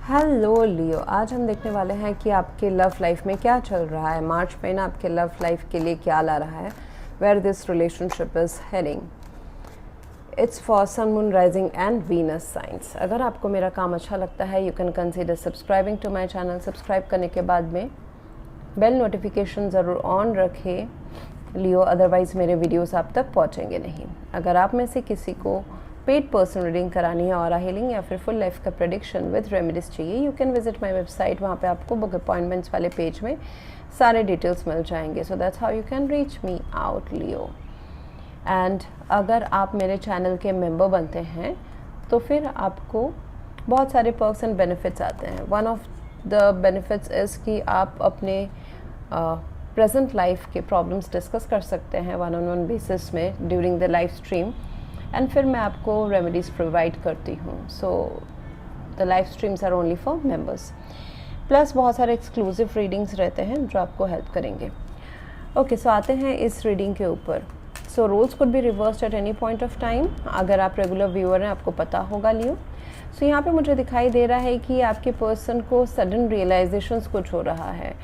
Hello लियो, आज हम देखने वाले हैं कि आपके लव लाइफ में क्या चल रहा है। मार्च महीना आपके लव लाइफ के लिए क्या ला रहा है, where this relationship is heading. It's for sun, moon, rising and Venus signs. अगर आपको मेरा काम अच्छा लगता है, you can consider subscribing to my channel. Subscribe करने के बाद में बेल नोटिफिकेशन ज़रूर ऑन रखें लियो, अदरवाइज़ मेरे वीडियोस आप तक पहुंचेंगे नहीं। अगर आप में से किसी को पेड पर्सनल रीडिंग करानी है, ऑरा हीलिंग या फिर फुल लाइफ का प्रेडिक्शन विद रेमेडीज चाहिए, you can visit my website. वहाँ पे आपको बुक अपॉइंटमेंट्स वाले पेज में सारे डिटेल्स मिल जाएंगे। So that's how you can reach me out Leo. And अगर आप मेरे चैनल के मेंबर बनते हैं तो फिर आपको बहुत सारे पर्क्स एंड बेनिफिट्स आते हैं। One of the benefits is कि आप अपने प्रेजेंट लाइफ के प्रॉब्लम्स डिस्कस कर सकते हैं वन ऑन वन बेसिस में during the live stream, and फिर मैं आपको रेमेडीज़ प्रोवाइड करती हूँ। So the live streams are only for members. Plus बहुत सारे एक्सक्लूसिव रीडिंग्स रहते हैं जो आपको हेल्प करेंगे। ओके, सो आते हैं इस रीडिंग के ऊपर। So roles could be reversed at any point of time. अगर आप रेगुलर व्यूअर हैं आपको पता होगा लियो। सो यहाँ पे मुझे दिखाई दे रहा है कि आपके पर्सन को सडन रियलाइजेशंस कुछ हो रहा है।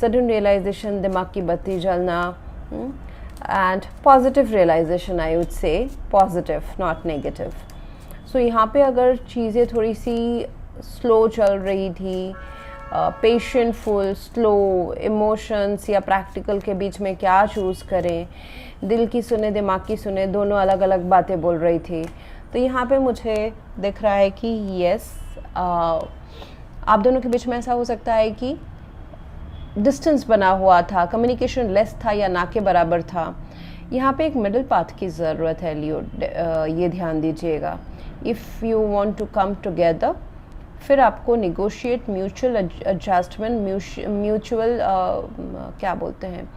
सडन रियलाइजेशन, दिमाग की बत्ती जलना, and positive realisation, I would say positive not negative. So यहाँ पे अगर चीज़ें थोड़ी सी स्लो चल रही थी, पेशेंटफुल, स्लो, इमोशंस या प्रैक्टिकल के बीच में क्या चूज़ करें, दिल की सुने दिमाग की सुने, दोनों अलग अलग बातें बोल रही थी। तो यहाँ पे मुझे दिख रहा है कि यस, आप दोनों के बीच में ऐसा हो सकता है कि डिस्टेंस बना हुआ था, कम्युनिकेशन लेस था या ना के बराबर था। यहाँ पे एक मिडिल पाथ की ज़रूरत है लियो, ये ध्यान दीजिएगा। If you want to come together, फिर आपको निगोशिएट, म्यूचुअल एडजस्टमेंट, म्यूचुअल क्या बोलते हैं,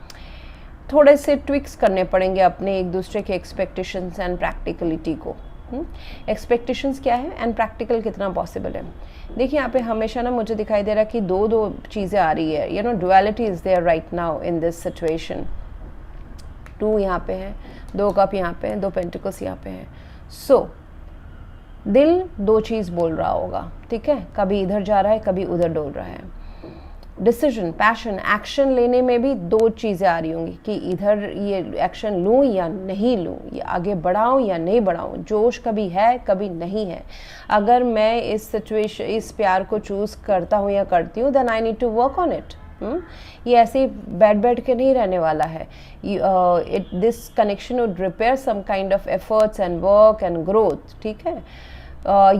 थोड़े से ट्विक्स करने पड़ेंगे अपने एक दूसरे के एक्सपेक्टेशंस एंड प्रैक्टिकलिटी को। एक्सपेक्टेशंस क्या है एंड प्रैक्टिकल कितना पॉसिबल है। देखिए यहाँ पे हमेशा ना मुझे दिखाई दे रहा है कि दो चीज़ें आ रही है। You know, duality is there right now in this situation. 2 यहाँ पे है, 2 कप यहाँ पे हैं, 2 पेंटिकल्स यहाँ पे हैं। सो दिल 2 चीज़ बोल रहा होगा, ठीक है, कभी इधर जा रहा है, कभी उधर डोल रहा है। डिसीजन, पैशन, एक्शन लेने में भी 2 चीज़ें आ रही होंगी कि इधर ये एक्शन लूँ या नहीं लूँ, ये आगे बढ़ाऊँ या नहीं बढ़ाऊँ। जोश कभी है कभी नहीं है। अगर मैं इस सिचुएशन, इस प्यार को चूज़ करता हूँ या करती हूँ, then I need to work on it. ये ऐसे ही बैठ के नहीं रहने वाला है। This connection would repair some kind of efforts and work and growth, ठीक है।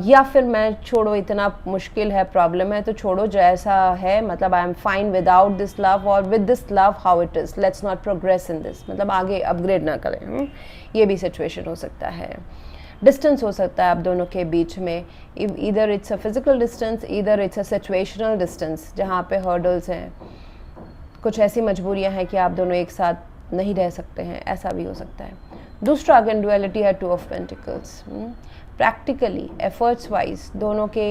या फिर मैं छोड़ो, इतना मुश्किल है, प्रॉब्लम है तो छोड़ो, जैसा है, मतलब I am fine without this love, और with this love how it is, let's not progress in this, मतलब आगे अपग्रेड ना करें। ये भी सिचुएशन हो सकता है। डिस्टेंस हो सकता है आप दोनों के बीच में, इधर इट्स अ फिजिकल डिस्टेंस, इधर इट्स अ सिचुएशनल डिस्टेंस, जहाँ पे हर्डल्स हैं, कुछ ऐसी मजबूरियाँ हैं कि आप दोनों एक साथ नहीं रह सकते हैं, ऐसा भी हो सकता है। दूसरा, अगेन डुअलिटी है 2 of pentacles. Practically, efforts wise दोनों के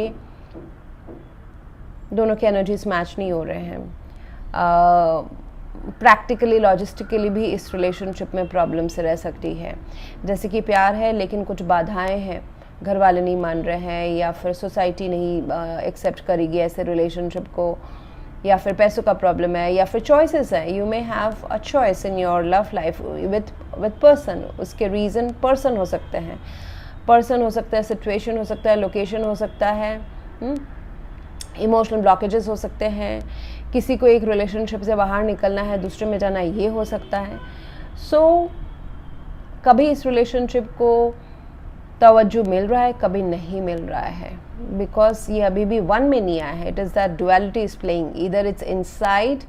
एनर्जीज मैच नहीं हो रहे हैं। प्रैक्टिकली, लॉजिस्टिकली भी इस रिलेशनशिप में प्रॉब्लम से रह सकती है। जैसे कि प्यार है लेकिन कुछ बाधाएं हैं, घर वाले नहीं मान रहे हैं, या फिर सोसाइटी नहीं एक्सेप्ट करेगी ऐसे रिलेशनशिप को, या फिर पैसों का प्रॉब्लम है, या फिर चॉइसेस हैं। You may have a choice in your love life with person. उसके रीज़न पर्सन हो सकते हैं, सिचुएशन हो सकता है, लोकेशन हो सकता है, इमोशनल ब्लॉकेजेस हो सकते हैं, किसी को एक रिलेशनशिप से बाहर निकलना है, दूसरे में जाना, ये हो सकता है। सो कभी इस रिलेशनशिप को तवज्जो मिल रहा है, कभी नहीं मिल रहा है, बिकॉज ये अभी भी 1 में नहीं आया है। It is that duality is playing, either it's inside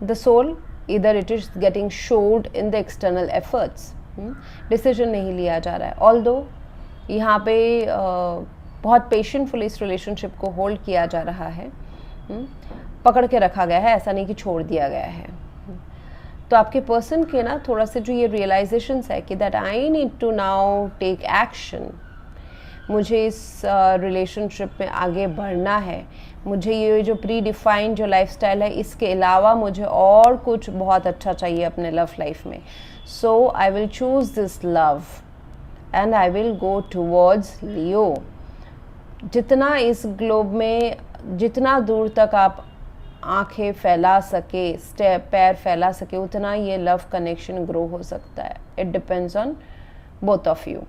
the soul, either it is getting showed in the external efforts. Decision नहीं लिया जा रहा है। ऑल्दो यहाँ पे बहुत पेशेंटफुली इस रिलेशनशिप को होल्ड किया जा रहा है, पकड़ के रखा गया है, ऐसा नहीं कि छोड़ दिया गया है। तो आपके पर्सन के ना थोड़ा सा जो ये रियलाइजेशंस है कि that I need to now take action, मुझे इस रिलेशनशिप में आगे बढ़ना है, मुझे ये जो प्री डिफाइंड जो लाइफस्टाइल है इसके अलावा मुझे और कुछ बहुत अच्छा चाहिए अपने लव लाइफ में। So I will choose this love and I will go towards Leo. जितना इस ग्लोब में, जितना दूर तक आप आंखें फैला सके, पैर फैला सके, उतना ये लव कनेक्शन ग्रो हो सकता है. It depends on both of you.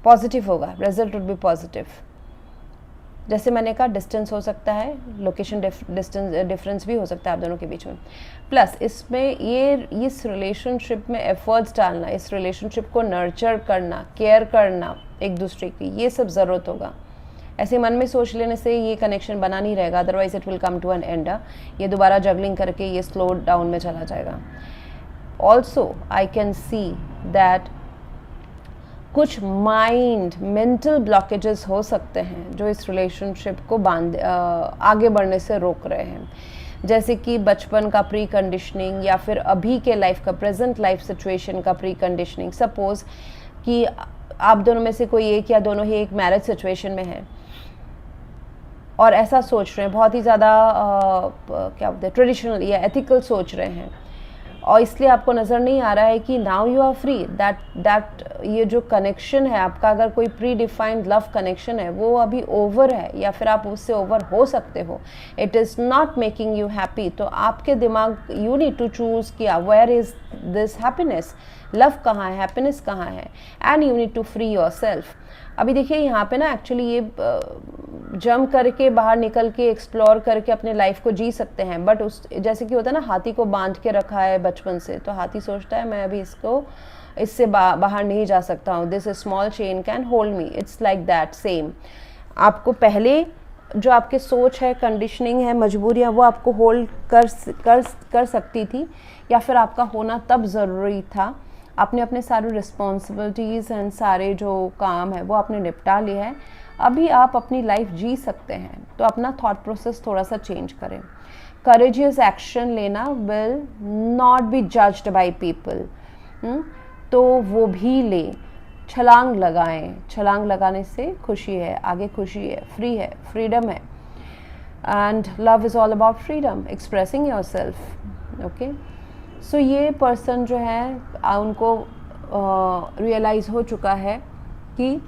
Positive होगा, रिजल्ट वुड बी पॉजिटिव. जैसे मैंने कहा, डिस्टेंस हो सकता है, लोकेशन डिफरेंस भी हो सकता है आप दोनों के बीच में. प्लस इसमें ये इस रिलेशनशिप में एफर्ट्स डालना, इस रिलेशनशिप को नर्चर करना, केयर करना एक दूसरे की, ये सब ज़रूरत होगा. ऐसे मन में सोच लेने से ये कनेक्शन बना नहीं रहेगा, otherwise it will come to an end. ये दोबारा जगलिंग करके ये स्लो डाउन में चला जाएगा. Also I can see that कुछ मेंटल ब्लॉकेजेस हो सकते हैं जो इस रिलेशनशिप को आगे बढ़ने से रोक रहे हैं. जैसे कि बचपन का प्री कंडीशनिंग, या फिर अभी के लाइफ का, प्रेजेंट लाइफ सिचुएशन का प्री कंडीशनिंग. सपोज कि आप दोनों में से कोई एक या दोनों ही एक मैरिज सिचुएशन में है और ऐसा सोच रहे हैं, बहुत ही ज़्यादा क्या बोलते हैं, ट्रेडिशनल या एथिकल सोच रहे हैं, और इसलिए आपको नज़र नहीं आ रहा है कि now you are free. That ये जो कनेक्शन है आपका, अगर कोई प्री डिफाइंड लव कनेक्शन है, वो अभी ओवर है, या फिर आप उससे ओवर हो सकते हो. It is not making you happy. तो आपके दिमाग, यू नीड टू चूज़ किया where is this happiness, love कहाँ है, हैप्पीनेस कहाँ है, and you need to free yourself. अभी देखिए यहाँ पे ना, एक्चुअली ये जंप करके बाहर निकल के एक्सप्लोर करके अपने लाइफ को जी सकते हैं, बट उस जैसे कि होता है ना, हाथी को बांध के रखा है बचपन से, तो हाथी सोचता है मैं अभी इससे बाहर नहीं जा सकता हूँ. This small chain can hold me. It's like that same. आपको पहले जो आपके सोच है, कंडीशनिंग है, मजबूरियाँ, वो आपको होल्ड कर सकती थी, या फिर आपका होना तब ज़रूरी था. आपने अपने सारे रिस्पॉन्सिबिलिटीज़ एंड सारे जो काम है वो आपने निपटा लिए हैं. अभी आप अपनी लाइफ जी सकते हैं, तो अपना थॉट प्रोसेस थोड़ा सा चेंज करें. करेजियस एक्शन लेना will not be judged by people. तो वो भी ले, छलांग लगाएं. छलांग लगाने से खुशी है, आगे खुशी है, फ्री है, फ्रीडम है. And love is all about freedom, expressing your self. Okay, so ये पर्सन जो है, उनको रियलाइज़ हो चुका है कि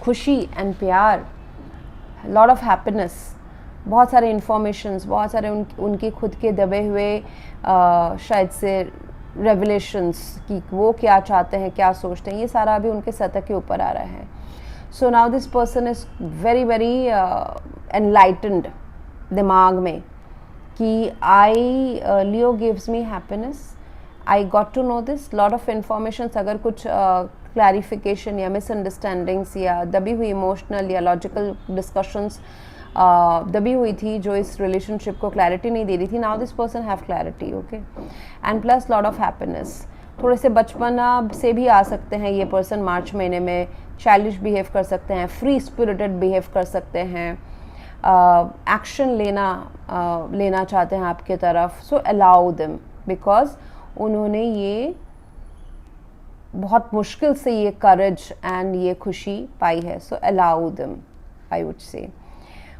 खुशी एंड प्यार, लॉट ऑफ हैप्पीनेस, बहुत सारे इन्फॉर्मेशंस, बहुत सारे उनके खुद के दबे हुए शायद से रेवलेशंस कि वो क्या चाहते हैं, क्या सोचते हैं, ये सारा अभी उनके सतह के ऊपर आ रहा है. So now this person is very very enlightened दिमाग में कि I Leo gives me happiness, I got to know this. Lot of informations, अगर कुछ क्लैरिफिकेशन या मिसअंडरस्टैंडिंग्स या दबी हुई इमोशनल या लॉजिकल डिस्कशंस दबी हुई थी जो इस रिलेशनशिप को क्लैरिटी नहीं दे रही थी, now this person have clarity. Okay, and plus lot of happiness. थोड़े से बचपन से भी आ सकते हैं ये पर्सन मार्च महीने में, चाइल्डिश बिहेव कर सकते हैं, फ्री स्पिरिटेड बिहेव कर सकते हैं, एक्शन लेना चाहते हैं आपके तरफ. सो अलाउ देम, बिकॉज उन्होंने ये बहुत मुश्किल से ये करेज एंड ये खुशी पाई है. सो अलाउ देम, आई वुड से.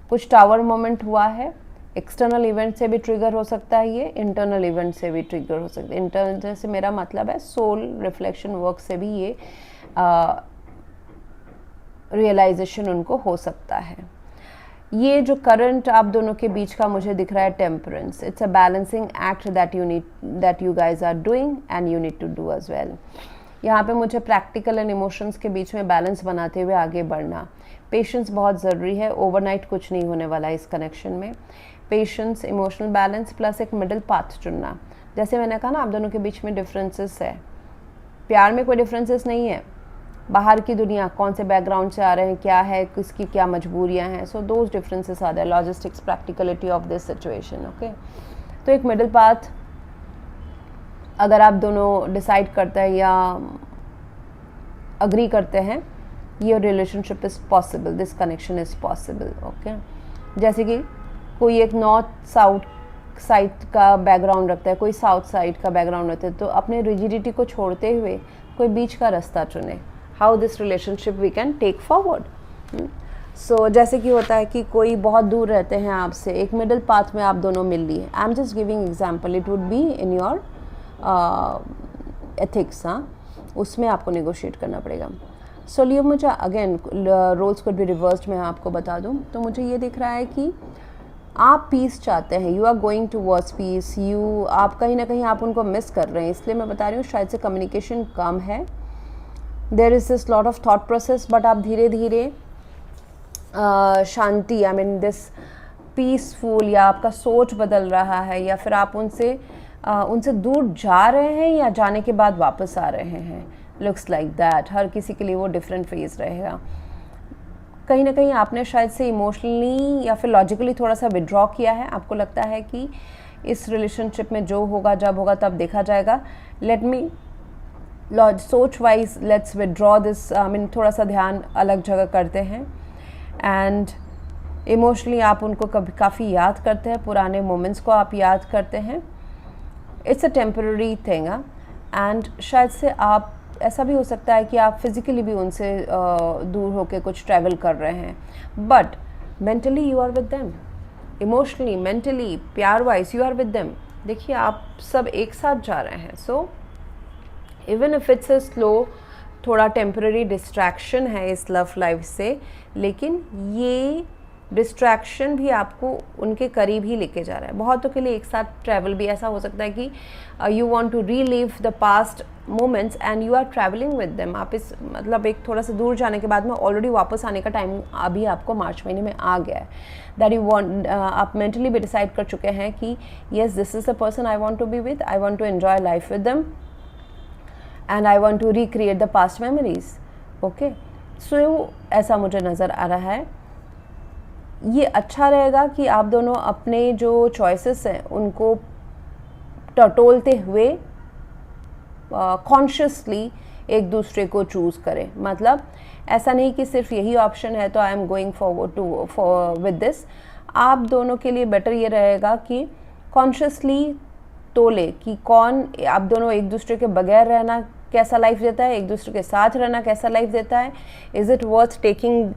कुछ टावर मोमेंट हुआ है, एक्सटर्नल इवेंट से भी ट्रिगर हो सकता है, ये इंटरनल इवेंट से भी ट्रिगर हो सकता है. इंटरनल से मेरा मतलब है सोल रिफ्लेक्शन वर्क से भी ये रियलाइजेशन उनको हो सकता है. ये जो करंट आप दोनों के बीच का मुझे दिख रहा है temperance, it's a balancing act that you guys are doing and you need to do as well. यहाँ पे मुझे प्रैक्टिकल एंड इमोशंस के बीच में बैलेंस बनाते हुए आगे बढ़ना. पेशेंस बहुत ज़रूरी है, ओवरनाइट कुछ नहीं होने वाला है इस कनेक्शन में. पेशेंस, इमोशनल बैलेंस प्लस एक मिडिल पाथ चुनना. जैसे मैंने कहा ना, आप दोनों के बीच में डिफरेंसेस है, प्यार में कोई डिफरेंसेस नहीं है. बाहर की दुनिया, कौन से बैकग्राउंड से आ रहे हैं, क्या है, किसकी क्या मजबूरियां हैं, so those differences are there. Logistics, practicality of this situation. Okay, तो एक मिडिल पाथ अगर आप दोनों डिसाइड करते हैं या अग्री करते हैं, ये relationship is possible, this connection is possible. Okay, जैसे कि कोई एक नॉर्थ साउथ साइड का बैकग्राउंड रखता है, कोई साउथ साइड का बैकग्राउंड रखता है, तो अपने रिजिडिटी को छोड़ते हुए कोई बीच का रास्ता चुने. How this relationship we can take forward. So जैसे कि होता है कि कोई बहुत दूर रहते हैं आपसे, एक मिडिल पाथ में आप दोनों मिल लिए. I am just giving example, it would be in your ethics. हाँ, उसमें आपको नेगोशिएट करना पड़ेगा. सो लियो मुझे again roles could be reversed, मैं आपको बता दूं तो मुझे ये दिख रहा है कि आप पीस चाहते हैं, you are going towards peace, आप कहीं ना कहीं आप उनको मिस कर रहे हैं, इसलिए मैं बता रही हूँ शायद से कम्युनिकेशन कम है, there is this lot of thought process, but आप धीरे धीरे शांति, आई मीन दिस पीसफुल, या आपका सोच बदल रहा है, या फिर आप उनसे दूर जा रहे हैं या जाने के बाद वापस आ रहे हैं, लुक्स लाइक दैट। हर किसी के लिए वो डिफरेंट फेज रहेगा। कहीं ना कहीं आपने शायद से इमोशनली या फिर लॉजिकली थोड़ा सा विड्रॉ किया है, आपको लगता है कि इस रिलेशनशिप में जो होगा जब होगा तब देखा जाएगा, लेट मी सोच wise let's withdraw this, I mean थोड़ा सा ध्यान अलग जगह करते हैं। एंड इमोशनली आप उनको कभी काफ़ी याद करते हैं, पुराने मोमेंट्स को आप याद करते हैं, it's a temporary thing. And शायद से आप, ऐसा भी हो सकता है कि आप फिज़िकली भी उनसे दूर होकर कुछ ट्रैवल कर रहे हैं, but mentally you are with them, emotionally, mentally, प्यार wise you are with them. देखिए आप सब एक साथ जा रहे हैं। So even if it's a slow, थोड़ा टेम्पररी डिस्ट्रैक्शन है इस लव लाइफ से, लेकिन ये डिस्ट्रैक्शन भी आपको उनके करीब ही लेके जा रहा है। बहुतों के लिए एक साथ ट्रैवल भी ऐसा हो सकता है कि you want to relive the past moments and you are travelling with them. आप इस मतलब एक थोड़ा सा दूर जाने के बाद में ऑलरेडी वापस आने का टाइम अभी आपको मार्च महीने में आ गया है, दैट यू वांट, आप मेंटली भी डिसाइड कर चुके हैं कि yes this is the person I want to be with, I want to enjoy life with them and I want to recreate the past memories. Okay, so ऐसा मुझे नज़र आ रहा है। ये अच्छा रहेगा कि आप दोनों अपने जो चॉइसेस हैं उनको टटोलते हुए कॉन्शियसली एक दूसरे को चूज़ करें। मतलब ऐसा नहीं कि सिर्फ यही ऑप्शन है तो I am going forward with this. आप दोनों के लिए बेटर ये रहेगा कि कॉन्शियसली तोले कि कौन, आप दोनों एक दूसरे के बगैर रहना कैसा लाइफ देता है, एक दूसरे के साथ रहना कैसा लाइफ देता है, is it worth taking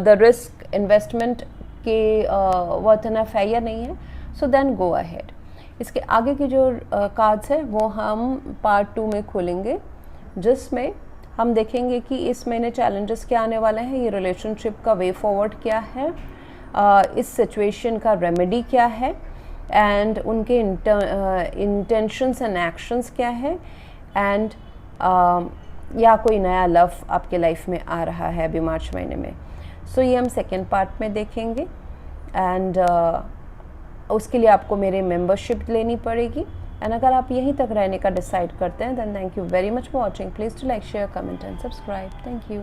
the risk, investment के वर्थ इनफ है या नहीं है। So then go ahead. इसके आगे की जो कार्ड्स है वो हम पार्ट 2 में खोलेंगे, जिसमें हम देखेंगे कि इस महीने चैलेंजेस क्या आने वाले हैं, ये रिलेशनशिप का वे फॉरवर्ड क्या है, इस सिचुएशन का रेमेडी क्या है, एंड उनके इंटेंशंस एंड एक्शंस क्या है, एंड या कोई नया लव आपके लाइफ में आ रहा है अभी मार्च महीने में। सो ये हम सेकेंड पार्ट में देखेंगे। एंड उसके लिए आपको मेरे मेंबरशिप लेनी पड़ेगी। एंड अगर आप यहीं तक रहने का डिसाइड करते हैं then thank you very much for watching. Please to like, share, comment and subscribe. Thank you.